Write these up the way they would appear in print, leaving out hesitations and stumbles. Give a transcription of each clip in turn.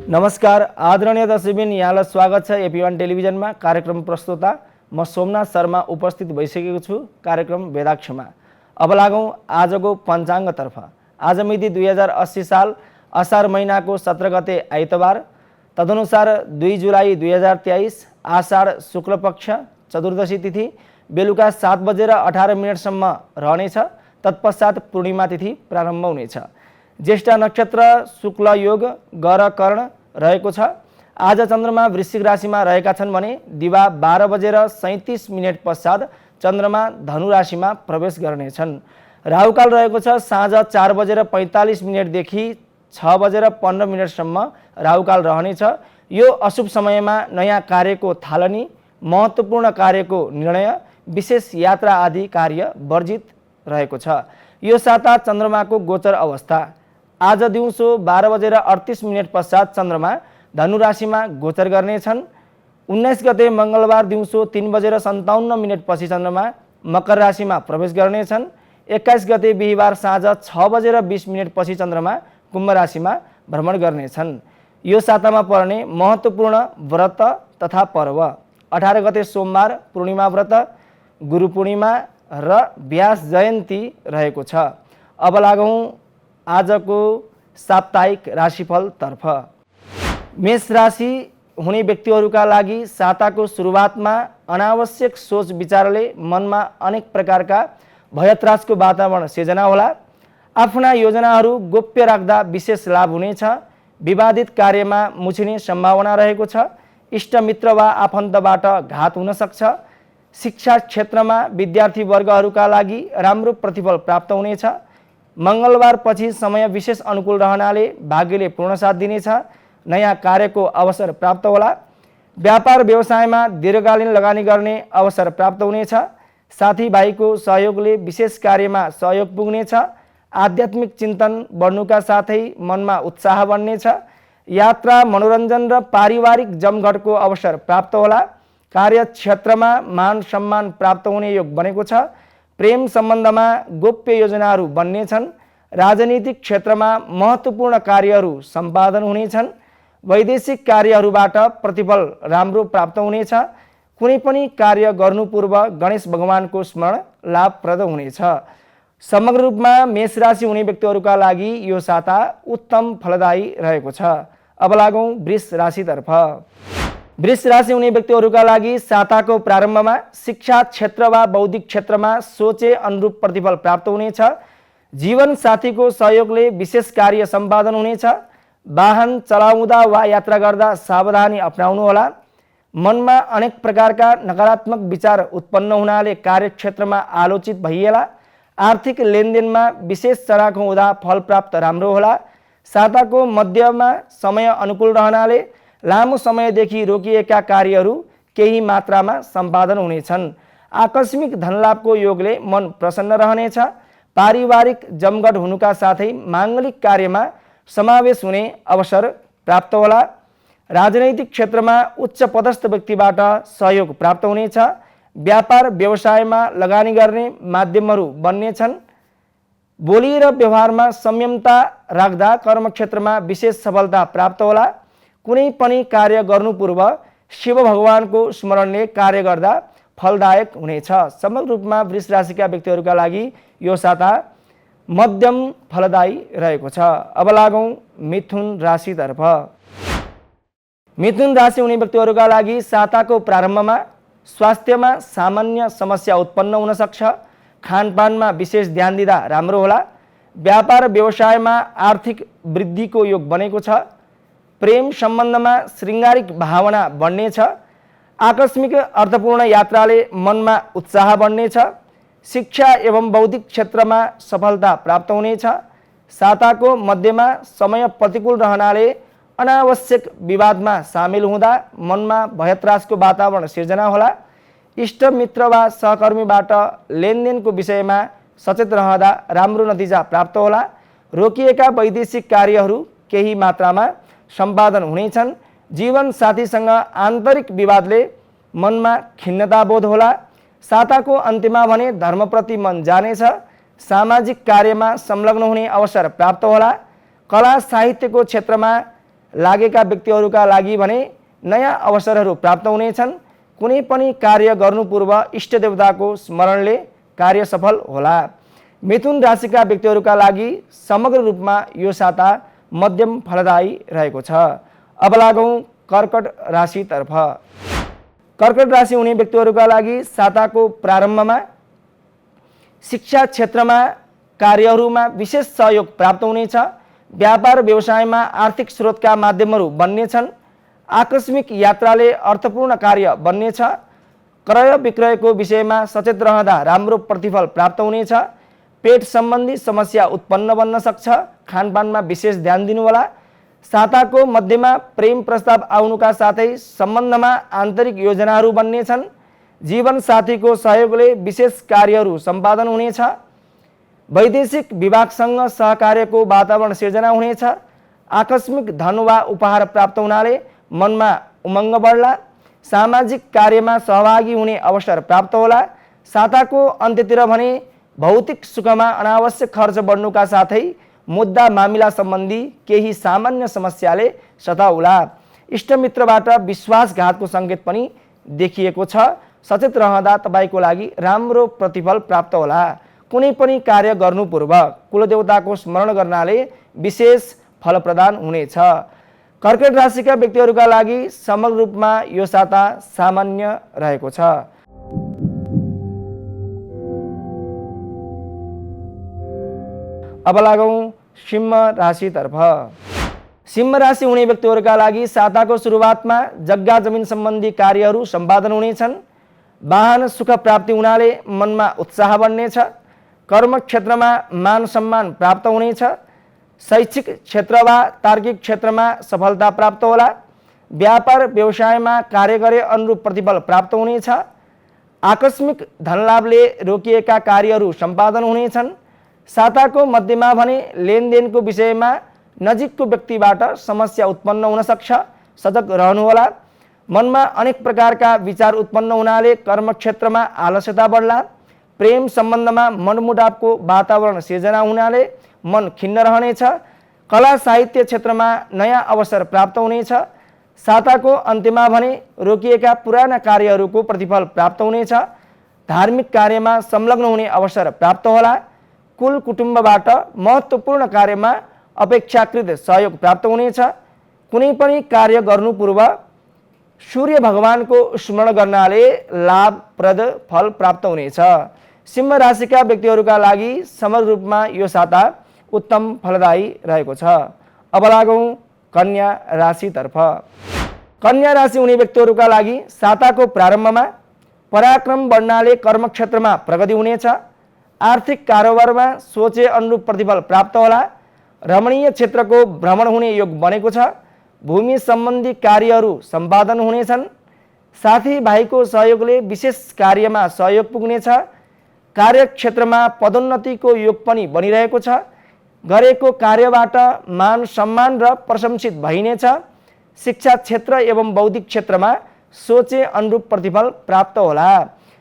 नमस्कार आदरणीय दर्शकबिन, यहाँलाई स्वागत छ एपी1 टेलिभिजनमा। कार्यक्रम प्रस्तुता म सोमनाथ शर्मा उपस्थित भइसकेको छु कार्यक्रम वेदाक्षमा। अब लागौँ आजको पञ्चाङ्गतर्फ। आज मिति 2080 साल असार महिनाको 17 गते आइतबार, तदनुसार 2 जुलाई 2023 आषाढ शुक्ल पक्ष चतुर्दशी तिथि बेलुका 7:18 रहनेछ। तत्पश्चात पूर्णिमा तिथि प्रारम्भ हुनेछ। ज्येष्ठ नक्षत्र शुक्ल योग गर कर्ण रहेको छ। आज चन्द्रमा वृश्चिक राशिमा रहेका छन् भने दिवा 12:37 पश्चात चन्द्रमा धनु राशिमा प्रवेश गर्नेछन्। राहुकाल रहेको छ साँझ 4:45 देखि 6:15 राहुकाल रहनेछ। यो अशुभ समयमा नयाँ कार्यको थालनी, महत्त्वपूर्ण कार्यको निर्णय, विशेष यात्रा आदि कार्य वर्जित रहेको छ। यो साता चन्द्रमाको गोचर अवस्था। आज दिउँसो 12:38 पश्चात चन्द्रमा धनु राशिमा गोचर गर्नेछन्। 19 गते मङ्गलबार दिउँसो 3:57 पछि चन्द्रमा मकर राशिमा प्रवेश गर्नेछन्। 21 गते बिहिबार साँझ 6:20 पछि चन्द्रमा कुम्भ राशिमा भ्रमण गर्नेछन्। यो सातामा पर्ने महत्त्वपूर्ण व्रत तथा पर्व: 18 गते सोमबार पूर्णिमा व्रत, गुरु पूर्णिमा र व्यास जयन्ती रहेको छ। अब लागौँ आजको साप्ताहिक राशिफलतर्फ। मेष राशि हुने व्यक्तिहरूका लागि साताको सुरुवातमा अनावश्यक सोच विचारले मनमा अनेक प्रकारका भयत्रासको वातावरण सिर्जना होला। आफ्ना योजनाहरू गोप्य राख्दा विशेष लाभ हुनेछ। विवादित कार्यमा मुछिने सम्भावना रहेको छ। इष्टमित्र वा आफन्तबाट घात हुन सक्छ। शिक्षा क्षेत्रमा विद्यार्थी वर्गहरूका लागि राम्रो प्रतिफल प्राप्त हुनेछ। मङ्गलबार पछि समय विशेष अनुकूल रहनाले भाग्यले पूर्ण साथ दिनेछ। नयाँ कार्यको अवसर प्राप्त होला। व्यापार व्यवसायमा दीर्घकालीन लगानी गर्ने अवसर प्राप्त हुनेछ। साथीभाइको सहयोगले विशेष कार्यमा सहयोग पुग्नेछ। आध्यात्मिक चिन्तन बढ्नुका साथै मनमा उत्साह बढ्नेछ। यात्रा, मनोरञ्जन र पारिवारिक जमघटको अवसर प्राप्त होला। कार्यक्षेत्रमा मान सम्मान प्राप्त हुने योग बनेको छ। प्रेम सम्बन्धमा गोप्य योजनाहरू बन्नेछन्। राजनीतिक क्षेत्रमा महत्त्वपूर्ण कार्यहरू सम्पादन हुनेछन्। वैदेशिक कार्यहरूबाट प्रतिफल राम्रो प्राप्त हुनेछ। कुनै पनि कार्य गर्नु पूर्व गणेश भगवानको स्मरण लाभप्रद हुनेछ। समग्र रूपमा मेष राशि हुने व्यक्तिहरूका लागि यो साता उत्तम फलदायी रहेको छ। अब लागौँ वृष राशितर्फ। वृष राशि हुने व्यक्तिहरूका लागि साताको प्रारम्भमा शिक्षा क्षेत्र वा बौद्धिक क्षेत्रमा सोचे अनुरूप प्रतिफल प्राप्त हुनेछ। जीवन साथीको सहयोगले विशेष कार्य सम्पादन हुनेछ। वाहन चलाउँदा वा यात्रा गर्दा सावधानी अपनाउनु होला। मनमा अनेक प्रकारका नकारात्मक विचार उत्पन्न हुनाले कार्यक्षेत्रमा आलोचित भइएला। आर्थिक लेनदेनमा विशेष चढाख हुँदा फल प्राप्त राम्रो होला। साताको मध्यमा समय अनुकूल रहनाले लामो समयदेखि रोकिएका कार्यहरू केही मात्रामा सम्पादन हुनेछन्। आकस्मिक धनलाभको योगले मन प्रसन्न रहनेछ। पारिवारिक जमघट हुनुका साथै माङ्गलिक कार्यमा समावेश हुने अवसर प्राप्त होला। राजनैतिक क्षेत्रमा उच्च पदस्थ व्यक्तिबाट सहयोग प्राप्त हुनेछ। व्यापार व्यवसायमा लगानी गर्ने माध्यमहरू बन्नेछन्। बोली र व्यवहारमा संयमता राख्दा कर्मक्षेत्रमा विशेष सफलता प्राप्त होला। कुनै पनि कार्य गर्नु पूर्व शिव भगवानको स्मरणले कार्य गर्दा फलदायक हुनेछ। समग्र रूपमा वृष राशिका व्यक्तिहरूका लागि यो साता मध्यम फलदायी रहेको छ। अब लागौँ मिथुन राशितर्फ। मिथुन राशि हुने व्यक्तिहरूका लागि साताको प्रारम्भमा स्वास्थ्यमा सामान्य समस्या उत्पन्न हुन सक्छ। खानपानमा विशेष ध्यान दिँदा राम्रो होला। व्यापार व्यवसायमा आर्थिक वृद्धिको योग बनेको छ। प्रेम सम्बन्धमा श्रृङ्गारिक भावना बढ्नेछ। आकस्मिक अर्थपूर्ण यात्राले मनमा उत्साह बढ्नेछ। शिक्षा एवं बौद्धिक क्षेत्रमा सफलता प्राप्त हुनेछ। साताको मध्यमा समय प्रतिकूल रहनाले अनावश्यक विवादमा सामेल हुँदा मनमा भयत्रासको वातावरण सिर्जना होला। इष्टमित्र वा सहकर्मीबाट लेनदेनको विषयमा सचेत रहँदा राम्रो नतिजा प्राप्त होला। रोकिएका वैदेशिक कार्यहरू केही मात्रामा सम्पादन हुनेछन्। जीवन साथीसँग आन्तरिक विवादले मनमा खिन्नता बोध होला। साताको अन्त्यमा भने धर्मप्रति मन जानेछ। सामाजिक कार्यमा संलग्न हुने अवसर प्राप्त होला। कला साहित्यको क्षेत्रमा लागेका व्यक्तिहरूका लागि भने नयाँ अवसरहरू प्राप्त हुनेछन्। कुनै पनि कार्य गर्नु पूर्व इष्ट देवताको स्मरणले कार्य सफल होला। मिथुन राशिका व्यक्तिहरूका लागि समग्र रूपमा यो साता मध्यम फलदायी रहेको छ। अब लागौँ कर्कट राशितर्फ। कर्कट राशि हुने व्यक्तिहरूका लागि साताको प्रारम्भमा शिक्षा क्षेत्रमा कार्यहरूमा विशेष सहयोग प्राप्त हुनेछ। व्यापार व्यवसायमा आर्थिक स्रोतका माध्यमहरू बन्नेछन्। आकस्मिक यात्राले अर्थपूर्ण कार्य बन्नेछ। क्रय विक्रयको विषयमा सचेत रहँदा राम्रो प्रतिफल प्राप्त हुनेछ। पेट सम्बन्धी समस्या उत्पन्न बन्न सक्छ। खानपानमा विशेष ध्यान दिनुहोला। साताको मध्यमा प्रेम प्रस्ताव आउनुका साथै सम्बन्धमा आन्तरिक योजनाहरू बन्नेछन्। जीवन साथीको सहयोगले विशेष कार्यहरू सम्पादन हुनेछ। वैदेशिक विभागसँग सहकार्यको वातावरण सिर्जना हुनेछ। आकस्मिक धन वा उपहार प्राप्त हुनाले मनमा उमङ्ग बढ्ला। सामाजिक कार्यमा सहभागी हुने अवसर प्राप्त होला। साताको अन्त्यतिर भने भौतिक सुखमा अनावश्यक खर्च बढ्नुका साथै मुद्दा मामिला सम्बन्धी केही सामान्य समस्याले सताउला। इष्टमित्रबाट विश्वासघातको सङ्केत पनि देखिएको छ। सचेत रहँदा तपाईको लागि राम्रो प्रतिफल प्राप्त होला। कुनै पनि कार्य गर्नु पूर्व कुलदेवताको स्मरण गर्नाले विशेष फल प्रदान हुनेछ। कर्कट राशिका व्यक्तिहरूका लागि समग्र रूपमा यो साता सामान्य रहेको छ। अब लागौँ सिंह राशितर्फ। सिंह राशि हुने व्यक्तिहरूका लागि साताको सुरुवातमा जग्गा जमिन सम्बन्धी कार्यहरू सम्पादन हुनेछन्। वाहन सुख प्राप्ति हुनाले मनमा उत्साह बढ्नेछ। कर्म क्षेत्रमा मान सम्मान प्राप्त हुनेछ। शैक्षिक क्षेत्र वा तार्किक क्षेत्रमा सफलता प्राप्त होला। व्यापार व्यवसायमा कार्य गरे अनुरूप प्रतिफल प्राप्त हुनेछ। आकस्मिक धनलाभले रोकिएका कार्यहरू सम्पादन हुनेछन्। साताको मध्यमा भने लेनदेनको विषयमा नजिकको व्यक्तिबाट समस्या उत्पन्न हुन सक्छ। सजग रहनुहोला। मनमा अनेक प्रकारका विचार उत्पन्न हुनाले कर्मक्षेत्रमा आलस्यता बढ्ला। प्रेम सम्बन्धमा मनमुटावको वातावरण सिर्जना हुनाले मन खिन्न रहनेछ। कला साहित्य क्षेत्रमा नयाँ अवसर प्राप्त हुनेछ। साताको अन्त्यमा भने रोकिएका पुराना कार्यहरूको प्रतिफल प्राप्त हुनेछ। धार्मिक कार्यमा संलग्न हुने अवसर प्राप्त होला। कुल कुटुम्बबाट महत्त्वपूर्ण कार्यमा अपेक्षाकृत सहयोग प्राप्त हुनेछ। कुनै पनि कार्य गर्नु पूर्व सूर्य भगवानको स्मरण गर्नाले लाभप्रद फल प्राप्त हुनेछ। सिंह राशिका व्यक्तिहरूका लागि समग्र रूपमा यो साता उत्तम फलदायी रहेको छ। अब लागौँ कन्या राशितर्फ। कन्या राशि हुने व्यक्तिहरूका लागि साताको प्रारम्भमा पराक्रम बढ्नाले कर्मक्षेत्रमा प्रगति हुनेछ। आर्थिक कारोबारमा सोचे अनुरूप प्रतिफल प्राप्त होला। रमणीय क्षेत्रको भ्रमण हुने योग बनेको छ। भूमि सम्बन्धी कार्यहरू सम्पादन हुनेछन्। साथीभाइको सहयोगले विशेष कार्यमा सहयोग पुग्नेछ। कार्यक्षेत्रमा पदोन्नतिको योग पनि बनिरहेको छ। गरेको कार्यबाट मान सम्मान र प्रशंसित भइनेछ। शिक्षा क्षेत्र एवं बौद्धिक क्षेत्रमा सोचे अनुरूप प्रतिफल प्राप्त होला।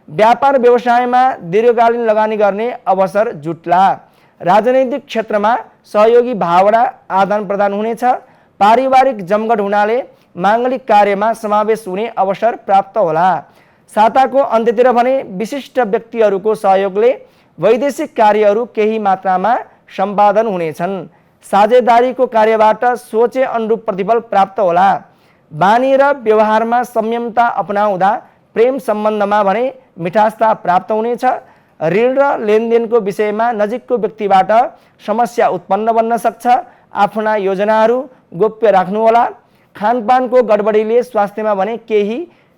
व्यापार व्यवसायमा दीर्घकालीन लगानी गर्ने अवसर जुट्ला। राजनैतिक क्षेत्रमा सहयोगी भावना आदान प्रदान हुनेछ। पारिवारिक जमघट हुनाले माङ्गलिक कार्यमा समावेश हुने अवसर प्राप्त होला। साताको अन्त्यतिर भने विशिष्ट व्यक्तिहरूको सहयोगले वैदेशिक कार्यहरू केही मात्रामा सम्पादन हुनेछन्। साझेदारीको कार्यबाट सोचे अनुरूप प्रतिफल प्राप्त होला। बानी र व्यवहारमा संयमता अपनाउँदा प्रेम सम्बन्धमा भने मिठासता प्राप्त हुनेछ। ऋण र लेनदेनको विषयमा नजिकको व्यक्तिबाट समस्या उत्पन्न बन्न सक्छ। आफ्ना योजनाहरू गोप्य राख्नुहोला। खानपानको गडबडीले स्वास्थ्यमा भने केही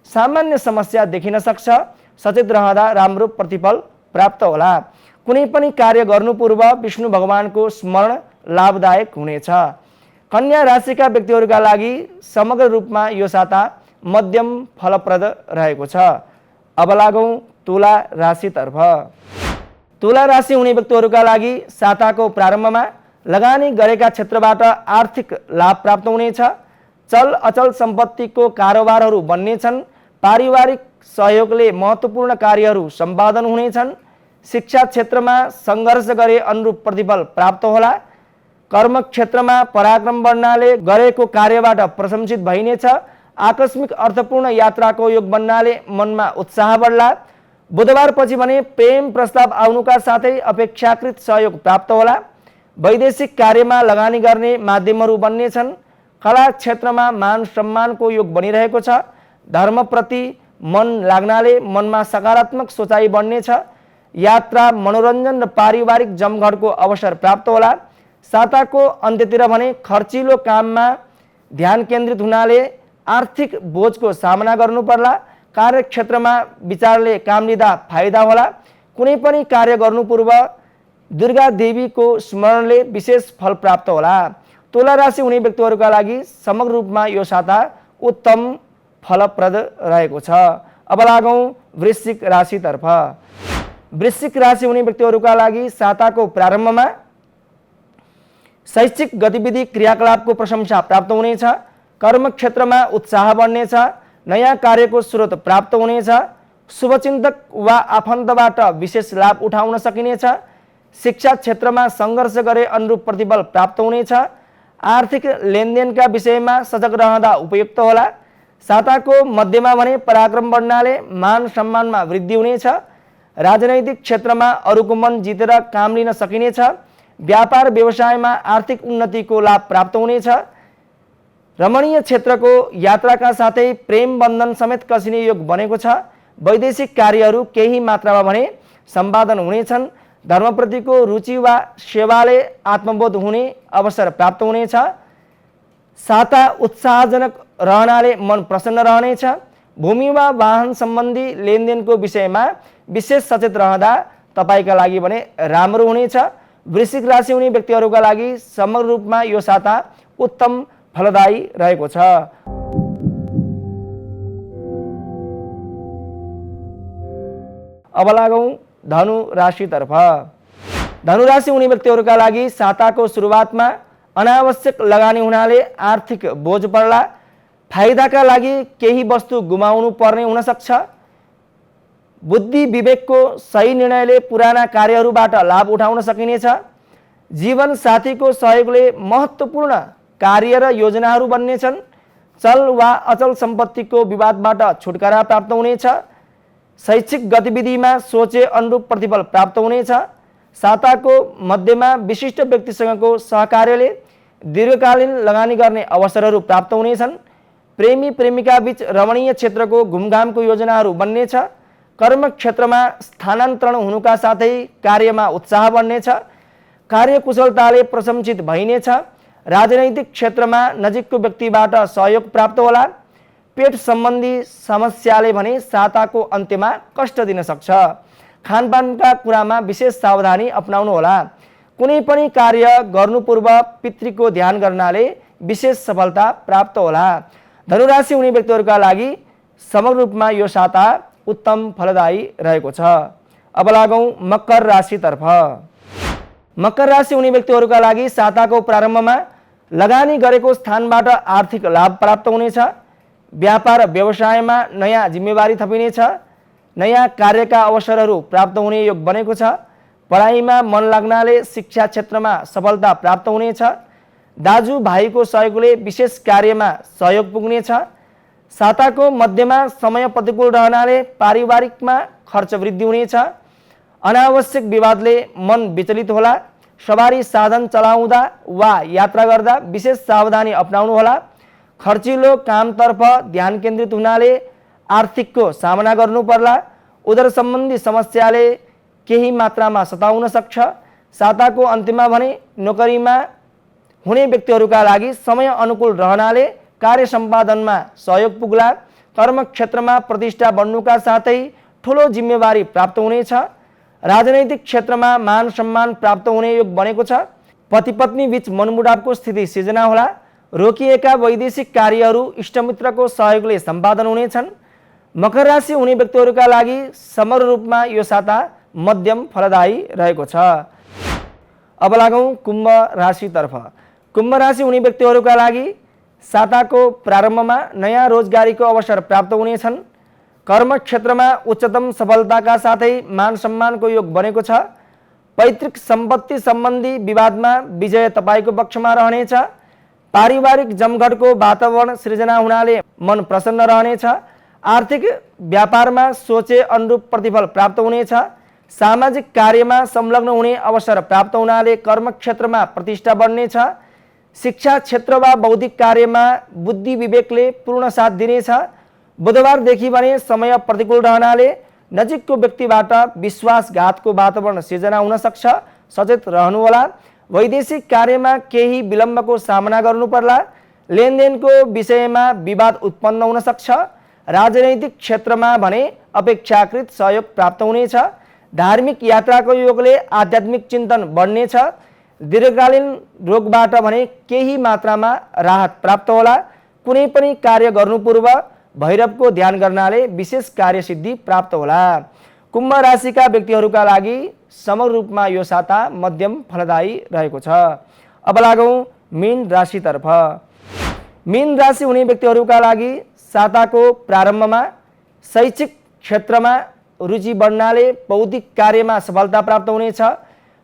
सामान्य समस्या देखिन सक्छ। सचेत रहँदा राम्रो प्रतिफल प्राप्त होला। कुनै पनि कार्य गर्नु पूर्व विष्णु भगवानको स्मरण लाभदायक हुनेछ। कन्या राशिका व्यक्तिहरूका लागि समग्र रूपमा यो साता मध्यम फलप्रद रहेको छ। अब लागौँ तुला राशितर्फ। तुला राशि हुने व्यक्तिहरूका लागि साताको प्रारम्भमा लगानी गरेका क्षेत्रबाट आर्थिक लाभ प्राप्त हुनेछ। चल अचल सम्पत्तिको कारोबारहरू बन्नेछन्। पारिवारिक सहयोगले महत्त्वपूर्ण कार्यहरू सम्पादन हुनेछन्। शिक्षा क्षेत्रमा सङ्घर्ष गरे अनुरूप प्रतिफल प्राप्त होला। कर्म क्षेत्रमा पराक्रम बढ्नाले गरेको कार्यबाट प्रशंसित भइनेछ। आकस्मिक अर्थपूर्ण यात्राको योग बन्नाले मनमा उत्साह बढ्ला। बुधबार पछि भने प्रेम प्रस्ताव आउनुका साथै अपेक्षाकृत सहयोग प्राप्त होला। वैदेशिक कार्यमा लगानी गर्ने माध्यमहरू बन्नेछन्। कला क्षेत्रमा मान सम्मानको योग बनिरहेको छ। धर्मप्रति मन लाग्नाले मनमा सकारात्मक सोचाइ बढ्नेछ। यात्रा, मनोरञ्जन र पारिवारिक जमघटको अवसर प्राप्त होला। साताको अन्त्यतिर भने खर्चिलो काममा ध्यान केन्द्रित हुनाले आर्थिक बोझको सामना गर्नु पर्ला। कार्यक्षेत्रमा विचारले काम लिँदा फाइदा होला। कुनै पनि कार्य गर्नु पूर्व दुर्गा देवीको स्मरणले विशेष फल प्राप्त होला। तुला राशि हुने व्यक्तिहरूका लागि समग्र रूपमा यो साता उत्तम फलप्रद रहेको छ। अब लागौँ वृश्चिक राशितर्फ। वृश्चिक राशि हुने व्यक्तिहरूका लागि साताको प्रारम्भमा शैक्षिक गतिविधि क्रियाकलापको प्रशंसा प्राप्त हुनेछ। कर्म क्षेत्रमा उत्साह बढ्नेछ। नयाँ कार्यको स्रोत प्राप्त हुनेछ। शुभचिन्तक वा आफन्तबाट विशेष लाभ उठाउन सकिनेछ। शिक्षा क्षेत्रमा सङ्घर्ष गरे अनुरूप प्रतिफल प्राप्त हुनेछ। आर्थिक लेनदेनका विषयमा सजग रहँदा उपयुक्त होला। साताको मध्यमा भने पराक्रम बढ्नाले मान सम्मानमा वृद्धि हुनेछ। राजनैतिक क्षेत्रमा अरूको मन जितेर काम लिन सकिनेछ। व्यापार व्यवसायमा आर्थिक उन्नतिको लाभ प्राप्त हुनेछ। रमणीय क्षेत्रको यात्राका साथै प्रेम बन्धन समेत कसिने योग बनेको छ। वैदेशिक कार्यहरू केही मात्रामा भने सम्पादन हुनेछन्। धर्मप्रतिको रुचि वा सेवाले आत्मबोध हुने अवसर प्राप्त हुनेछ। साता उत्साहजनक रहनाले मन प्रसन्न रहनेछ। भूमि वा वाहन सम्बन्धी लेनदेनको विषयमा विशेष सचेत रहँदा तपाईका लागि भने राम्रो हुनेछ। वृश्चिक राशि हुने व्यक्तिहरूका लागि समग्र रूपमा यो साता उत्तम फलदायी रहेको छ। अब लागौँ धनु राशितर्फ। धनु राशि हुने व्यक्तिहरूका लागि साताको सुरुवातमा अनावश्यक लगानी हुनाले आर्थिक बोझ पर्ला। फाइदाका लागि केही वस्तु गुमाउनु पर्ने हुन सक्छ। बुद्धि विवेकको सही निर्णयले पुराना कार्यहरूबाट लाभ उठाउन सकिनेछ। जीवन साथीको सहयोगले महत्त्वपूर्ण कार्य र योजनाहरू बन्नेछन्। चल वा अचल सम्पत्तिको विवादबाट छुटकारा प्राप्त हुनेछ। शैक्षिक गतिविधिमा सोचे अनुरूप प्रतिफल प्राप्त हुनेछ। साताको मध्यमा विशिष्ट व्यक्तिसँगको सहकार्यले दीर्घकालीन लगानी गर्ने अवसरहरू प्राप्त हुनेछन्। प्रेमी प्रेमिका बीच रमणीय क्षेत्रको घुमघामको योजनाहरू बन्नेछ। कर्म क्षेत्रमा स्थानान्तरण हुनुका साथै कार्यमा उत्साह बढ्नेछ। कार्यकुशलताले प्रशंसित भइनेछ। राजनैतिक क्षेत्रमा नजिकको व्यक्तिबाट सहयोग प्राप्त होला। पेट सम्बन्धी समस्याले भने साताको अन्त्यमा कष्ट दिन सक्छ। खानपानका कुरामा विशेष सावधानी अपनाउनु होला। कुनै पनि कार्य गर्नु पूर्व पितृको ध्यान गर्नाले विशेष सफलता प्राप्त होला। धनुराशि हुने व्यक्तिहरूका लागि समग्र रूपमा यो साता उत्तम फलदायी रहेको छ। अब लागौँ मकर राशितर्फ। मकर राशि हुने व्यक्तिहरूका लागि साताको प्रारम्भमा लगानी गरेको स्थानबाट आर्थिक लाभ प्राप्त हुनेछ। व्यापार व्यवसायमा नयाँ जिम्मेवारी थपिनेछ। नयाँ कार्यका अवसरहरू प्राप्त हुने योग बनेको छ। पढाइमा मन लाग्नाले शिक्षा क्षेत्रमा सफलता प्राप्त हुनेछ। दाजुभाइको सहयोगले विशेष कार्यमा सहयोग पुग्नेछ। साताको मध्यमा समय प्रतिकूल रहनाले पारिवारिकमा खर्च वृद्धि हुनेछ। अनावश्यक विवादले मन विचलित होला। सवारी साधन चलाउँदा वा यात्रा गर्दा विशेष सावधानी अपनाउनु होला। खर्चिलो कामतर्फ ध्यान केन्द्रित हुनाले आर्थिकको सामना गर्नु पर्ला। उदर सम्बन्धी समस्याले केही मात्रामा सताउन सक्छ। साताको अन्त्यमा भने नोकरीमा हुने व्यक्तिहरूका लागि समय अनुकूल रहनाले कार्य सम्पादनमा सहयोग पुग्ला। कर्म क्षेत्रमा प्रतिष्ठा बढ्नुका साथै ठुलो जिम्मेवारी प्राप्त हुनेछ। राजनैतिक क्षेत्रमा मान सम्मान प्राप्त हुने योग बनेको छ। पति पत्नी बीच मनमुटावको स्थिति सिर्जना होला। रोकिएका वैदेशिक कार्यहरू इष्टमित्रको सहयोगले सम्पादन हुनेछन्। मकर राशि हुने व्यक्तिहरूका लागि समग्र रूपमा यो साता मध्यम फलदायी रहेको छ। अब लागौँ कुम्भ राशितर्फ। कुम्भ राशि हुने व्यक्तिहरूका लागि साताको प्रारम्भमा नयाँ रोजगारीको अवसर प्राप्त हुनेछन्। कर्म क्षेत्रमा उच्चतम सफलताका साथै मान सम्मानको योग बनेको छ। पैतृक सम्पत्ति सम्बन्धी विवादमा विजय तपाईको पक्षमा रहनेछ। पारिवारिक जमघटको वातावरण सृजना हुनाले मन प्रसन्न रहनेछ। आर्थिक व्यापारमा सोचे अनुरूप प्रतिफल प्राप्त हुनेछ। सामाजिक कार्यमा संलग्न हुने अवसर प्राप्त हुनाले कर्मक्षेत्रमा प्रतिष्ठा बढ्नेछ। शिक्षा क्षेत्र वा बौद्धिक कार्यमा बुद्धि विवेकले पूर्ण साथ दिनेछ। बुधबारदेखि भने समय प्रतिकूल रहनाले नजिकको व्यक्तिबाट विश्वासघातको वातावरण सिर्जना हुन सक्छ, सचेत रहनुहोला। वैदेशिक कार्यमा केही विलम्बको सामना गर्नु पर्ला। लेनदेनको विषयमा विवाद उत्पन्न हुन सक्छ। राजनैतिक क्षेत्रमा भने अपेक्षाकृत सहयोग प्राप्त हुनेछ। धार्मिक यात्राको योगले आध्यात्मिक चिन्तन बढ्नेछ। दीर्घकालीन रोगबाट भने केही मात्रामा राहत प्राप्त होला। कुनै पनि कार्य गर्नु पूर्व भैरवको ध्यान गर्नाले विशेष कार्यसिद्धि प्राप्त होला। कुम्भ राशिका व्यक्तिहरूका लागि समग्र रूपमा यो साता मध्यम फलदायी रहेको छ। अब लागौँ मीन राशितर्फ। मीन राशि हुने व्यक्तिहरूका लागि साताको प्रारम्भमा शैक्षिक क्षेत्रमा रुचि बढ्नाले बौद्धिक कार्यमा सफलता प्राप्त हुनेछ।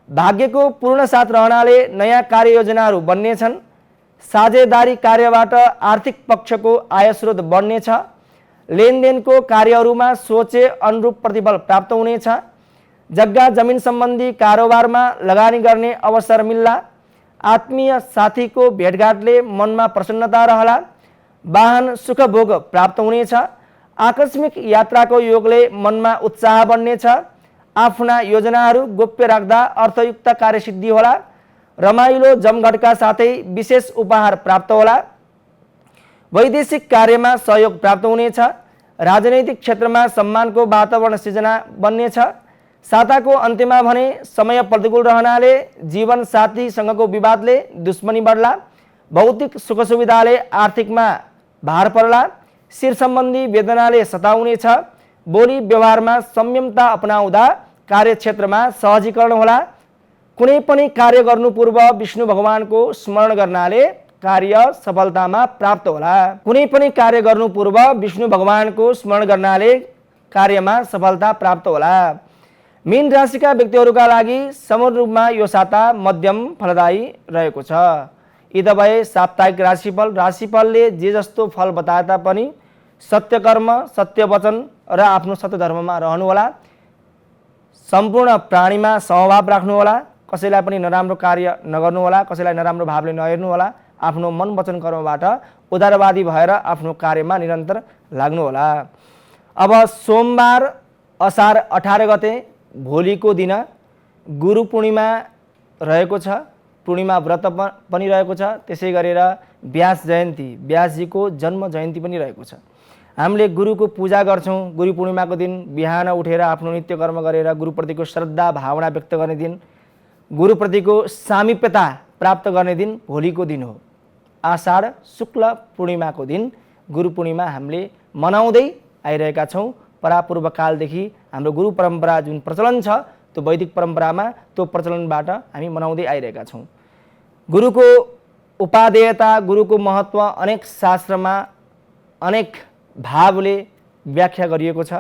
भाग्यको पूर्ण साथ रहनाले नयाँ कार्ययोजनाहरू बन्नेछन्। साझेदारी कार्यबाट आर्थिक पक्षको आय स्रोत बढ्नेछ। लेनदेनको कार्यहरूमा सोचे अनुरूप प्रतिफल प्राप्त हुनेछ। जग्गा जमिन सम्बन्धी कारोबारमा लगानी गर्ने अवसर मिल्ला। आत्मीय साथीको भेटघाटले मनमा प्रसन्नता रहला। वाहन सुखभोग प्राप्त हुनेछ। आकस्मिक यात्राको योगले मनमा उत्साह बढ्नेछ। आफ्ना योजनाहरू गोप्य राख्दा अर्थयुक्त कार्यसिद्धि होला। रमाइलो जमघटका साथै विशेष उपहार प्राप्त होला। वैदेशिक कार्यमा सहयोग प्राप्त हुनेछ। राजनैतिक क्षेत्रमा सम्मानको वातावरण सिर्जना बन्नेछ। साताको अन्त्यमा भने समय प्रतिकूल रहनाले जीवन साथीसँगको विवादले दुश्मनी बढ्ला। भौतिक सुख सुविधाले आर्थिकमा भार पर्ला। शिर सम्बन्धी वेदनाले सताउनेछ। बोली व्यवहारमा संयमता अपनाउँदा कार्यक्षेत्रमा सहजीकरण होला। कुनै पनि कार्य गर्नु पूर्व विष्णु भगवानको स्मरण गर्नाले कार्य सफलतामा प्राप्त होला। कुनै पनि कार्य गर्नु पूर्व विष्णु भगवानको स्मरण गर्नाले कार्यमा सफलता प्राप्त होला। मीन राशिका व्यक्तिहरूका लागि समग्र रूपमा यो साता मध्यम फलदायी रहेको छ। यी त भए साप्ताहिक राशिफल। राशिफलले जे जस्तो फल बताए तापनि सत्य कर्म, सत्य वचन र आफ्नो सत्य धर्ममा रहनुहोला। सम्पूर्ण प्राणीमा समभाव राख्नुहोला। कसैलाई पनि नराम्रो कार्य नगर्नुहोला। कसैलाई नराम्रो भावले नहेर्नुहोला। आफ्नो मन वचन कर्मबाट उदारवादी भएर आफ्नो कार्यमा निरन्तर लाग्नुहोला। अब सोमबार असार 18 गते भोलिको दिन गुरु पूर्णिमा रहेको छ। पूर्णिमा व्रत पनि रहेको छ। त्यसै गरेर व्यास जयन्ती, व्यासजीको जन्म जयन्ती पनि रहेको छ। हामीले गुरुको पूजा गर्छौँ। गुरु पूर्णिमाको दिन बिहान उठेर आफ्नो नित्य कर्म गरेर गुरुप्रतिको श्रद्धा भावना व्यक्त गर्ने दिन, गुरुप्रतिको सामिप्यता प्राप्त गर्ने दिन भोलिको दिन हो। आषाढ शुक्ल पूर्णिमाको दिन गुरु पूर्णिमा हामीले मनाउँदै आइरहेका छौँ। परापूर्व कालदेखि हाम्रो गुरु परम्परा जुन प्रचलन छ त्यो वैदिक परम्परामा त्यो प्रचलनबाट हामी मनाउँदै आइरहेका छौँ। गुरुको उपादेयता, गुरुको महत्त्व अनेक शास्त्रमा अनेक भावले व्याख्या गरिएको छ।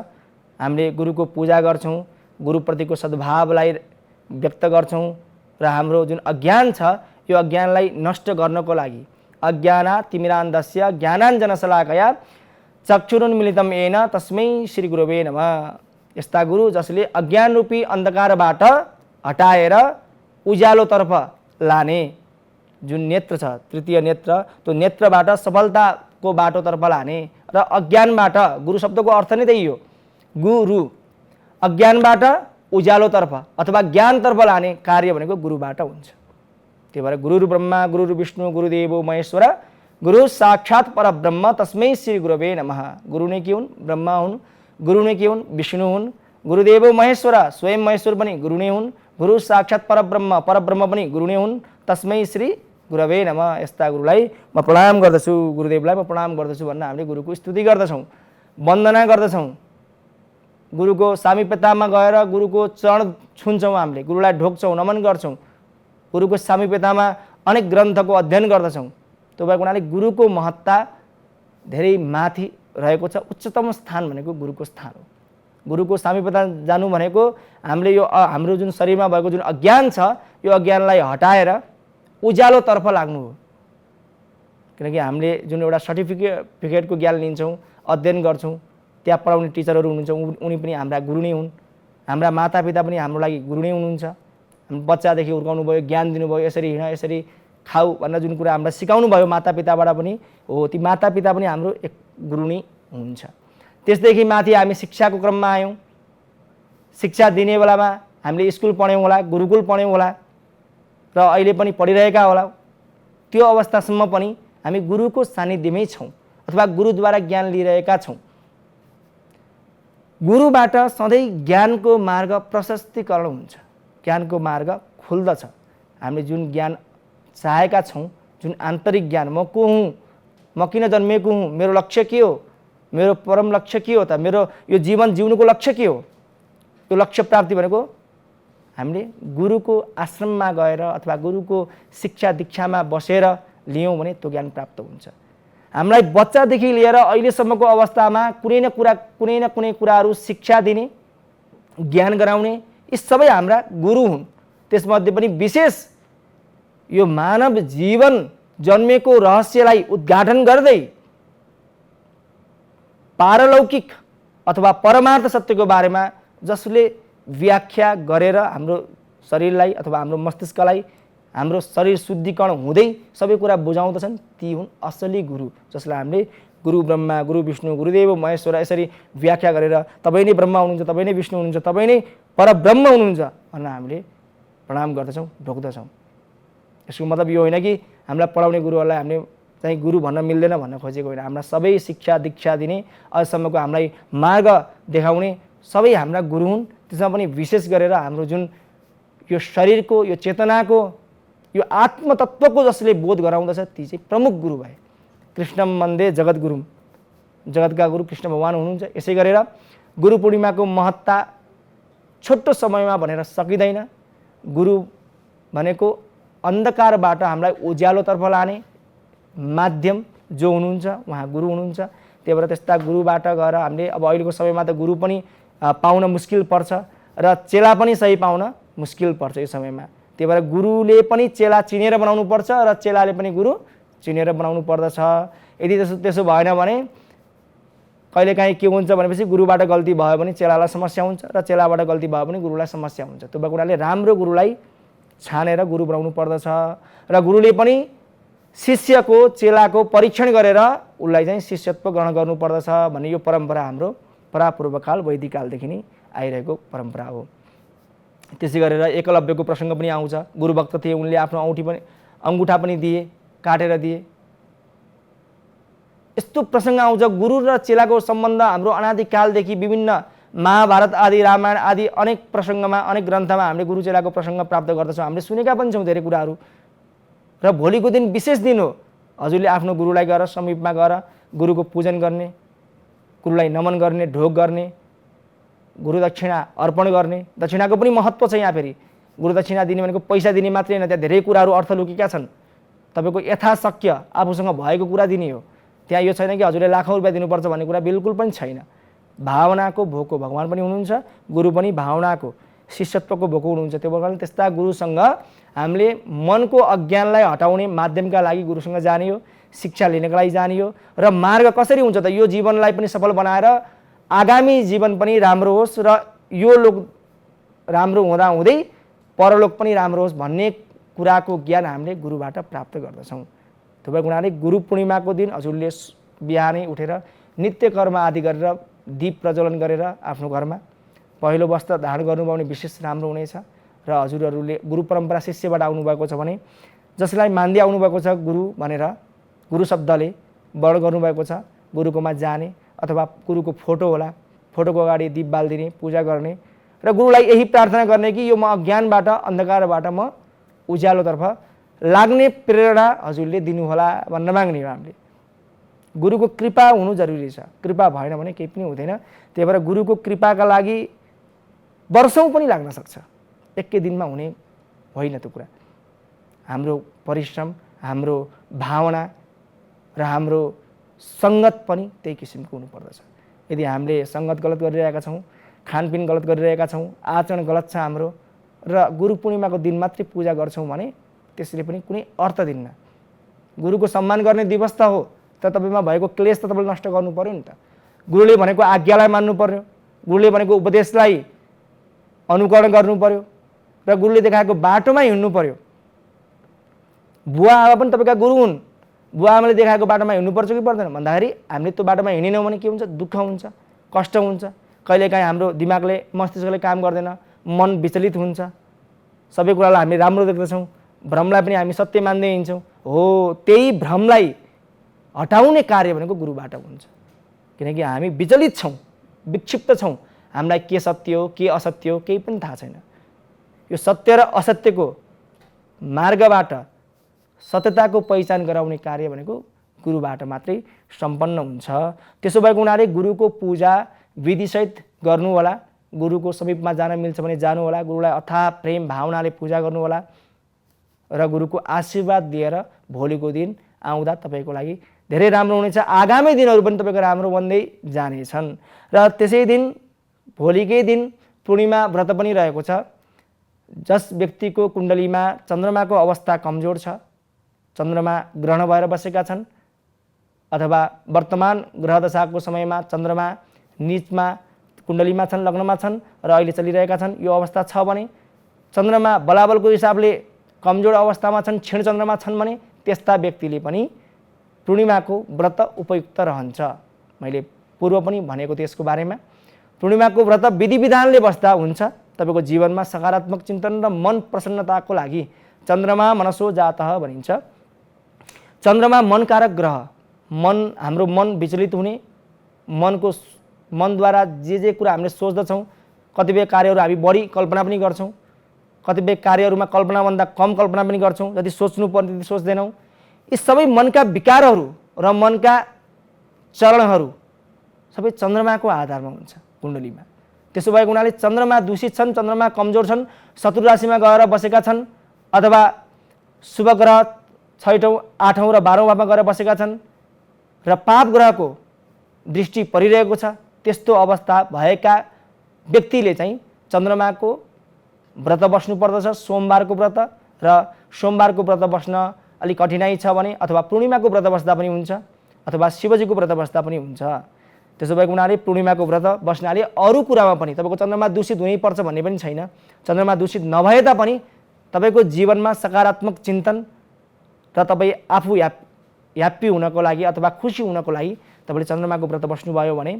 हामीले गुरुको पूजा गर्छौँ, गुरुप्रतिको सद्भावलाई व्यक्त गर्छौँ र हाम्रो जुन अज्ञान छ यो अज्ञानलाई नष्ट गर्नको लागि अज्ञानातिमिरान्धस्य ज्ञानाञ्जनशलाकया चक्षुरुन्मिलितं येन तस्मै श्री गुरुवे नमः। यस्ता गुरु जसले अज्ञान रूपी अन्धकारबाट हटाएर उज्यालोतर्फ लाने जुन नेत्र छ, तृतीय नेत्र, त्यो नेत्रबाट सफलताको बाटोतर्फ लाने र अज्ञानबाट, गुरु शब्दको अर्थ नै त्यही हो, गुरु, अज्ञानबाट उज्यालोतर्फ अथवा ज्ञानतर्फ लाने कार्य भनेको गुरुबाट हुन्छ। त्यही भएर गुरुर् ब्रह्मा गुरुर् विष्णु गुरुदेवो महेश्वर गुरु साक्षात् परब्रह्म तस्मै श्री गुरुवे नमः। गुरु नै के हुन्? ब्रह्मा हुन्। गुरु नै के हुन्? विष्णु हुन्। गुरुदेवो महेश्वर, स्वयं महेश्वर पनि गुरु नै हुन्। गुरु साक्षात् परब्रह्म, परब्रह्म पनि गुरु नै हुन्। तस्मै श्री गुरुवे नमः। यस्ता गुरुलाई म प्रणाम गर्दछु, गुरुदेवलाई म प्रणाम गर्दछु भन्न हामीले गुरुको स्तुति गर्दछौँ, वन्दना गर्दछौँ। गुरुको सामिप्यतामा गएर गुरुको चरण छुन्छौँ, हामीले गुरुलाई ढोक्छौँ, नमन गर्छौँ। गुरुको सामिप्यतामा अनेक ग्रन्थको अध्ययन गर्दछौँ। त्यो भएको हुनाले गुरुको महत्ता धेरै माथि रहेको छ। उच्चतम स्थान भनेको गुरुको स्थान हो। गुरुको सामिप्यता जानु भनेको हामीले यो हाम्रो जुन शरीरमा भएको जुन अज्ञान छ यो अज्ञानलाई हटाएर उज्यालोतर्फ लाग्नु हो। किनकि हामीले जुन एउटा सर्टिफिकेटको ज्ञान लिन्छौँ, अध्ययन गर्छौँ, त्यहाँ पढाउने टिचरहरू हुनुहुन्छ, उनी पनि हाम्रा गुरु नै हुन्। हाम्रा मातापिता पनि हाम्रो लागि गुरु नै हुनुहुन्छ। बच्चादेखि हुर्काउनु भयो, ज्ञान दिनुभयो, यसरी हिँड, यसरी खाऊ भनेर जुन कुरा हामीलाई सिकाउनु भयो मातापिताबाट पनि हो, ती मातापिता पनि हाम्रो एक गुरु नै हुनुहुन्छ। त्यसदेखि माथि हामी शिक्षाको क्रममा आयौँ। शिक्षा दिने बेलामा हामीले स्कुल पढ्यौँ होला, गुरुकुल पढ्यौँ होला र अहिले पनि पढिरहेका होला। त्यो अवस्थासम्म पनि हामी गुरुको सानिध्यमै छौँ अथवा गुरुद्वारा ज्ञान लिइरहेका छौँ। गुरुबाट सधैँ ज्ञानको मार्ग प्रशस्तीकरण हुन्छ, ज्ञानको मार्ग खुल्दछ। हामीले जुन ज्ञान चाहेका छौँ, जुन आन्तरिक ज्ञान, म को हुँ, म किन जन्मेको हुँ, मेरो लक्ष्य के हो, मेरो परम लक्ष्य के हो त, मेरो यो जीवन जिउनुको लक्ष्य के हो, यो लक्ष्य प्राप्ति भनेको हामीले गुरुको आश्रममा गएर अथवा गुरुको शिक्षा दीक्षामा बसेर लियौँ भने त्यो ज्ञान प्राप्त हुन्छ। हामीलाई बच्चादेखि लिएर अहिलेसम्मको अवस्थामा कुनै न कुनै कुराहरू शिक्षा दिने, ज्ञान गराउने यी सबै हाम्रा गुरु हुन्। त्यसमध्ये पनि विशेष यो मानव जीवन जन्मेको रहस्यलाई उद्घाटन गर्दै पारलौकिक अथवा परमार्थ सत्यको बारेमा जसले व्याख्या गरेर हाम्रो शरीरलाई अथवा हाम्रो मस्तिष्कलाई, हाम्रो शरीर शुद्धिकरण हुँदै सबै कुरा बुझाउँदछन्, ती हुन् असली गुरु। जसलाई हामीले गुरु ब्रह्मा, गुरु विष्णु, गुरुदेव महेश्वर यसरी व्याख्या गरेर तपाईँ नै ब्रह्मा हुनुहुन्छ, तपाईँ नै विष्णु हुनुहुन्छ, तपाईँ नै परब्रह्म हुनुहुन्छ भनेर हामीले प्रणाम गर्दछौँ, ढोक्दछौँ। यसको मतलब यो होइन कि हामीलाई पढाउने गुरुहरूलाई हामीले चाहिँ गुरु भन्न मिल्दैन भन्न खोजेको होइन। हाम्रा सबै शिक्षा दीक्षा दिने, अहिलेसम्मको हामीलाई मार्ग देखाउने सबै हाम्रा गुरु हुन्। त्यसमा पनि विशेष गरेर हाम्रो जुन यो शरीरको, यो चेतनाको, यो आत्मतत्त्वको जसले बोध गराउँदछ ती चाहिँ प्रमुख गुरु भए। कृष्णम वन्दे जगद्गुरुम, जगतका गुरु कृष्ण भगवान हुनुहुन्छ। यसै गरेर गुरु पूर्णिमाको महत्ता छोटो समयमा भनेर सकिँदैन। गुरु भनेको अन्धकारबाट हामीलाई उज्यालोतर्फ लाने माध्यम जो हुनुहुन्छ उहाँ गुरु हुनुहुन्छ। त्यही भएर त्यस्ता गुरुबाट गएर हामीले अब अहिलेको समयमा त गुरु पनि पाउन मुस्किल पर्छ र चेला पनि सही पाउन मुस्किल पर्छ यो समयमा। त्यही भएर गुरुले पनि चेला चिनेर बनाउनु पर्छ र चेलाले पनि गुरु चिनेर बनाउनु पर्दछ। यदि त्यसो भएन भने कहिलेकाहीँ के हुन्छ भनेपछि गुरुबाट गल्ती भयो भने चेलालाई समस्या हुन्छ र चेलाबाट गल्ती भयो भने गुरुलाई समस्या हुन्छ। त्यो भएको हुनाले राम्रो गुरुलाई छानेर गुरु बनाउनु पर्दछ र गुरुले पनि शिष्यको, चेलाको परीक्षण गरेर उसलाई चाहिँ शिष्यत्व ग्रहण गर्नुपर्दछ भन्ने यो परम्परा हाम्रो परापूर्वकाल वैदिककालदेखि नै आइरहेको परम्परा हो। त्यसै गरेर एकलव्यको प्रसङ्ग पनि आउँछ। गुरुभक्त थिए, उनले आफ्नो अङ्गुठा पनि दिए, काटेर दिए। यस्तो प्रसङ्ग आउँछ। गुरु र चेलाको सम्बन्ध हाम्रो अनादिकालदेखि विभिन्न महाभारत आदि, रामायण आदि अनेक प्रसङ्गमा, अनेक ग्रन्थमा हामीले गुरु चेलाको प्रसङ्ग प्राप्त गर्दछौँ। हामीले सुनेका पनि छौँ धेरै कुराहरू। र भोलिको दिन विशेष दिन हो। हजुरले आफ्नो गुरुलाई गएर समीपमा गएर गुरुको पूजन गर्ने, गुरुलाई नमन गर्ने, ढोग गर्ने, गुरु दक्षिणा अर्पण गर्ने। दक्षिणाको पनि महत्त्व छ यहाँ। फेरि गुरु दक्षिणा दिने भनेको पैसा दिने मात्रै होइन, त्यहाँ धेरै कुराहरू अर्थ लुकेका छन्। तपाईँको यथाशक्य आफूसँग भएको कुरा दिने हो। त्यहाँ यो छैन कि हजुरले लाखौँ रुपियाँ दिनुपर्छ भन्ने कुरा बिल्कुल पनि छैन। भावनाको भोको भगवान पनि हुनुहुन्छ, गुरु पनि भावनाको, शिष्यत्वको भोको हुनुहुन्छ। त्यो भएर त्यस्ता गुरुसँग हामीले मनको अज्ञानलाई हटाउने माध्यमका लागि गुरुसँग जाने हो, शिक्षा लिनका लागि जाने हो। र मार्ग कसरी हुन्छ त, यो जीवनलाई पनि सफल बनाएर आगामी जीवन पनि राम्रो होस् र यो लोक राम्रो हुँदा हुँदै परलोक पनि राम्रो होस् भन्ने कुराको ज्ञान हामीले गुरुबाट प्राप्त गर्दछौँ। त्यो भएको हुनाले गुरु पूर्णिमाको दिन हजुरले बिहानै उठेर नित्य कर्म आदि गरेर दीप प्रज्वलन गरेर आफ्नो घरमा पहिलो वस्त्र धारण गर्नुभयो भने विशेष राम्रो हुनेछ। र हजुरहरूले गुरु परम्परा शिष्यबाट आउनुभएको छ भने, जसलाई मान्दै आउनुभएको छ गुरु भनेर, गुरु शब्दले वर्ण गर्नुभएको छ, गुरुकोमा जाने अथवा गुरुको फोटो होला, फोटोको अगाडि दीप बालिदिने, पूजा गर्ने र गुरुलाई यही प्रार्थना गर्ने कि यो म अज्ञानबाट, अन्धकारबाट म उज्यालोतर्फ लाग्ने प्रेरणा हजुरले दिनुहोला भन्न माग्ने हो हामीले। गुरुको कृपा हुनु जरुरी छ। कृपा भएन भने केही पनि हुँदैन। त्यही भएर गुरुको कृपाका लागि वर्षौँ पनि लाग्न सक्छ। एकै दिनमा हुने होइन त्यो कुरा। हाम्रो परिश्रम, हाम्रो भावना र हाम्रो सङ्गत पनि त्यही किसिमको हुनुपर्दछ। यदि हामीले सङ्गत गलत गरिरहेका छौँ, खानपिन गलत गरिरहेका छौँ, आचरण गलत छ हाम्रो र गुरु पूर्णिमाको दिन मात्रै पूजा गर्छौँ भने त्यसले पनि कुनै अर्थ दिन्न। गुरुको सम्मान गर्ने दिवस त हो, तर तपाईँमा भएको क्लेश त तपाईँले नष्ट गर्नु पर्यो नि त। गुरुले भनेको आज्ञालाई मान्नु पर्यो, गुरुले भनेको उपदेशलाई अनुकरण गर्नु पर्यो र गुरुले देखाएको बाटोमा हिँड्नु पर्यो। बुवा आमा पनि तपाईँका गुरु हुन्, बुवा आमाले देखाएको बाटोमा हिँड्नुपर्छ कि पर्दैन भन्दाखेरि हामीले त्यो बाटोमा हिँडेनौँ भने के हुन्छ, दुःख हुन्छ, कष्ट हुन्छ, कहिलेकाहीँ हाम्रो दिमागले मस्तिष्कले काम गर्दैन, मन विचलित हुन्छ, सबै कुरालाई हामीले राम्रो देख्दछौँ, भ्रमलाई पनि हामी सत्य मान्दै हिँड्छौँ। हो, त्यही भ्रमलाई हटाउने कार्य भनेको गुरुबाट हुन्छ, किनकि हामी विचलित छौँ, विक्षिप्त छौँ, हामीलाई के सत्य हो के असत्य हो केही पनि थाहा छैन। यो सत्य र असत्यको मार्गबाट सत्यताको पहिचान गराउने कार्य भनेको गुरुबाट मात्रै सम्पन्न हुन्छ। त्यसो भएको हुनाले गुरुको पूजा विधिसहित गर्नु होला, गुरुको समीपमा जान मिल्छ भने जानु होला, गुरुलाई अथाह प्रेम भावनाले पूजा गर्नु होला र गुरुको आशीर्वाद दिएर भोलिको दिन आउँदा तपाईँको लागि धेरै राम्रो हुनेछ। आगामी दिनहरू पनि तपाईँको राम्रो बन्दै जानेछन्। र त्यसै दिन भोलिकै दिन पूर्णिमा व्रत पनि रहेको छ। जस व्यक्तिको कुण्डलीमा चन्द्रमाको अवस्था कमजोर छ, चन्द्रमा ग्रहण भएर बसेका छन् अथवा वर्तमान ग्रहदशाको समयमा चन्द्रमा नीचमा कुण्डलीमा छन्, लग्नमा छन् र अहिले चलिरहेका छन्, यो अवस्था छ भने चन्द्रमा बलाबलको हिसाबले कमजोर अवस्थामा छन्, क्षीण चन्द्रमा छन् भने त्यस्ता व्यक्तिले पनि पूर्णिमाको व्रत उपयुक्त रहन्छ। मैले पूर्व पनि भनेको त्यसको बारेमा। पूर्णिमाको व्रत विधि विधानले बस्दा हुन्छ। तपाईँको जीवनमा सकारात्मक चिन्तन र मन प्रसन्नताको लागि चन्द्रमा मनसो जातः भनिन्छ। चन्द्रमा मनकारक ग्रह, हाम्रो मन विचलित हुने, मनद्वारा जे कुरा हामीले सोच्दछौँ, कतिपय कार्यहरू हामी बढी कल्पना पनि गर्छौँ, कतिपय कार्यहरूमा कल्पनाभन्दा कम कल्पना पनि गर्छौँ, जति सोच्नु पर्ने त्यति सोच्दैनौँ। यी सबै मनका विकारहरू र मनका चरणहरू सबै चन्द्रमाको आधारमा हुन्छ कुण्डलीमा। त्यसो भएको हुनाले चन्द्रमा दूषित छन्, चन्द्रमा कमजोर छन्, शत्रु राशिमा गएर बसेका छन् अथवा शुभ ग्रह 6औँ 8औँ र 12औँ भावमा गएर बसेका छन् र पाप ग्रहको दृष्टि परिरहेको छ, त्यस्तो अवस्था भएका व्यक्तिले चाहिँ चन्द्रमाको व्रत बस्नु पर्दछ, सोमबारको व्रत। र सोमबारको व्रत बस्न अलिक कठिनाइ छ भने अथवा पूर्णिमाको व्रत बस्दा पनि हुन्छ अथवा शिवजीको व्रत बस्दा पनि हुन्छ। त्यसो भएको हुनाले पूर्णिमाको व्रत बस्नाले अरू कुरामा पनि तपाईँको चन्द्रमा दूषित हुनैपर्छ भन्ने पनि छैन। चन्द्रमा दूषित नभए तापनि तपाईँको जीवनमा सकारात्मक चिन्तन र तपाईँ आफू ह्याप्पी हुनको लागि अथवा खुसी हुनको लागि तपाईँले चन्द्रमाको व्रत बस्नुभयो भने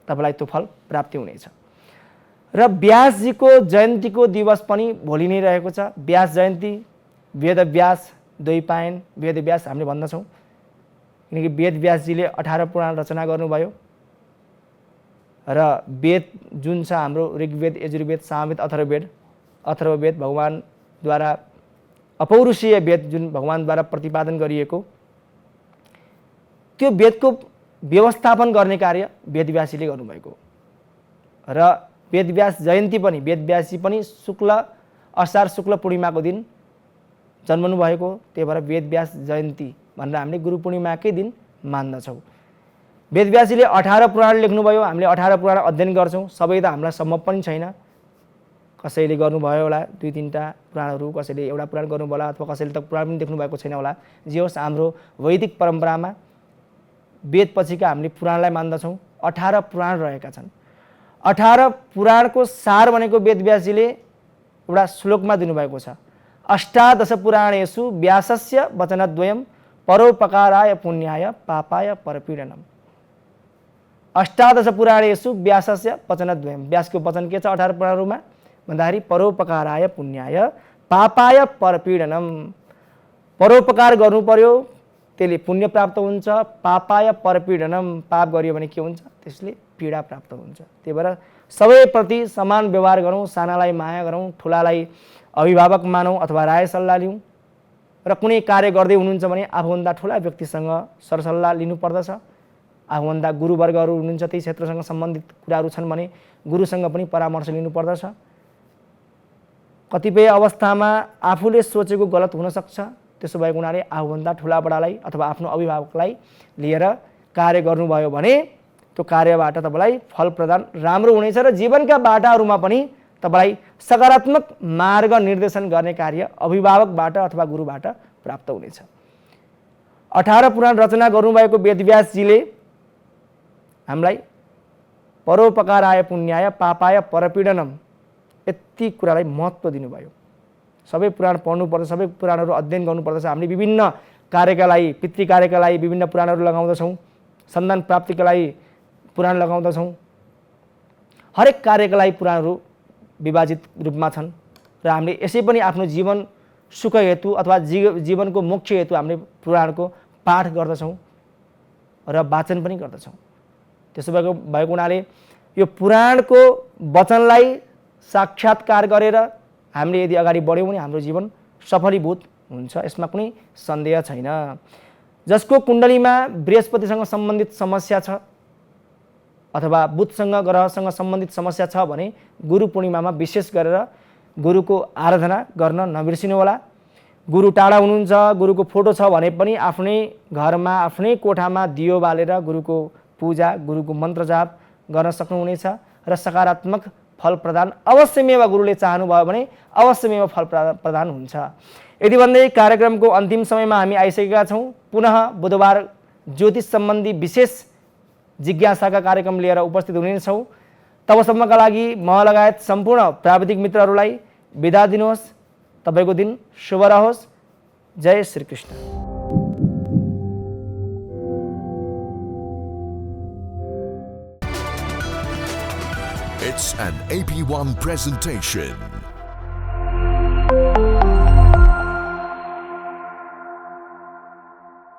तपाईँलाई त्यो फल प्राप्ति हुनेछ। र व्यासजीको जयन्तीको दिवस पनि भोलि नै रहेको छ। व्यास जयन्ती, वेदव्यास द्वैपायन वेदव्यास हामीले भन्दछौँ, किनकि वेदव्यासजीले 18 पुराण रचना गर्नुभयो र वेद जुन छ हाम्रो ऋग्वेद, यजुर्वेद, सामवेद, अथर्ववेद भगवानद्वारा अपौरुषीय वेद जुन भगवानद्वारा प्रतिपादन गरिएको, त्यो वेदको व्यवस्थापन गर्ने कार्य वेदव्यासजीले गर्नुभएको र वेदव्यास जयन्ती पनि वेदव्यासजी पनि असार शुक्ल पूर्णिमाको दिन जन्मनु भएको, त्यही भएर वेदव्यास जयन्ती भनेर हामीले गुरु पूर्णिमाकै दिन मान्दछौँ। वेदव्यासजीले 18 पुराण लेख्नुभयो। हामीले 18 पुराण अध्ययन गर्छौँ, सबै त हामीलाई सम्भव पनि छैन। कसैले गर्नुभयो होला 2-3टा पुराणहरू, कसैले एउटा पुराण गर्नुभयो होला अथवा कसैले त पुराण पनि देख्नु भएको छैन होला। जे होस्, हाम्रो वैदिक परम्परामा वेद पछिका हामीले पुराणलाई मान्दछौँ। 18 पुराण रहेका छन्। 18 पुराणको सार भनेको वेदव्यासजीले एउटा श्लोकमा दिनुभएको छ। अष्टादश पुराणेषु व्यासस्य वचनद्वयं परोपकाराय पुण्याय पापाय परपीडनम्। अष्टादश पुराणेषु व्यासस्य वचनद्वयं, व्यासको वचन के छ 18 पुराणहरूमा भन्दाखेरि परोपकाराय पुण्याय पापाय परपीडनम्। परोपकार गर्नु पर्यो, त्यसले पुण्य प्राप्त हुन्छ। पापाय परपीडनम्, पाप गरियो भने के हुन्छ, त्यसले पीडा प्राप्त हुन्छ। त्यही भएर सबैप्रति समान व्यवहार गरौँ, सानालाई माया गरौँ, ठुलालाई अभिभावक मानौँ अथवा राय सल्लाह लिउँ र कुनै कार्य गर्दै हुनुहुन्छ भने आफूभन्दा ठुला व्यक्तिसँग सरसल्लाह लिनुपर्दछ। आफूभन्दा गुरुवर्गहरू हुनुहुन्छ, त्यही क्षेत्रसँग सम्बन्धित कुराहरू छन् भने गुरुसँग पनि परामर्श लिनुपर्दछ। कतिपय अवस्थामा आफूले सोचेको गलत हुनसक्छ, त्यसो भएको हुनाले आफूभन्दा ठुला बडालाई अथवा आफ्नो अभिभावकलाई लिएर कार्य गर्नुभयो भने त्यो कार्यबाट तपाईँलाई फल प्रदान राम्रो हुनेछ र जीवनका बाटाहरूमा पनि तपाईँलाई सकारात्मक मार्ग निर्देशन गर्ने कार्य अभिभावकबाट अथवा गुरुबाट प्राप्त हुनेछ। 18 पुराण रचना गर्नुभएको वेदव्यासजीले हामीलाई परोपकाराय पुण्याय पापाय परपीडनम यति कुरालाई महत्त्व दिनुभयो। सबै पुराण पढ्नुपर्छ, सबै पुराणहरू अध्ययन गर्नुपर्दछ। हामीले विभिन्न कार्यका लागि, पितृ कार्यका लागि विभिन्न पुराणहरू लगाउँदछौँ, सन्तान प्राप्तिका लागि पुराण लगाउँदछौँ। हरेक कार्यका लागि पुराणहरू विभाजित रूपमा छन् र हामीले यसै पनि आफ्नो जीवन सुख हेतु अथवा जीवनको मोक्ष हेतु हामीले पुराणको पाठ गर्दछौँ र वाचन पनि गर्दछौँ। त्यसो भएको हुनाले यो पुराणको वचनलाई साक्षात्कार गरेर हामीले यदि अगाडि बढ्यौँ भने हाम्रो जीवन सफलीभूत हुन्छ, यसमा कुनै सन्देह छैन। जसको कुण्डलीमा बृहस्पतिसँग सम्बन्धित समस्या छ अथवा बुधसँग ग्रहसँग सम्बन्धित समस्या छ भने गुरु पूर्णिमामा विशेष गरेर गुरुको आराधना गर्न नबिर्सिनुहोला। गुरु टाढा हुनुहुन्छ, गुरुको फोटो छ भने पनि आफ्नै घरमा आफ्नै कोठामा दियो बालेर गुरुको पूजा, गुरुको मन्त्र जाप गर्न सक्नुहुनेछ र सकारात्मक फल प्रदान अवश्यमेव गुरुले चाहनुभयो भने अवश्यमेव फल प्रदान हुन्छ। यदि भन्दै कार्यक्रमको अन्तिम समयमा हामी आइसकेका छौँ। पुनः बुधबार ज्योतिष सम्बन्धी विशेष जिज्ञासाका कार्यक्रम लिएर उपस्थित हुनेछौँ। तबसम्मका लागि म लगायत सम्पूर्ण प्राविधिक मित्रहरूलाई बिदा दिनुहोस्। तपाईँको दिन शुभ रहोस्। जय Shri Krishna. It's an AP1 presentation.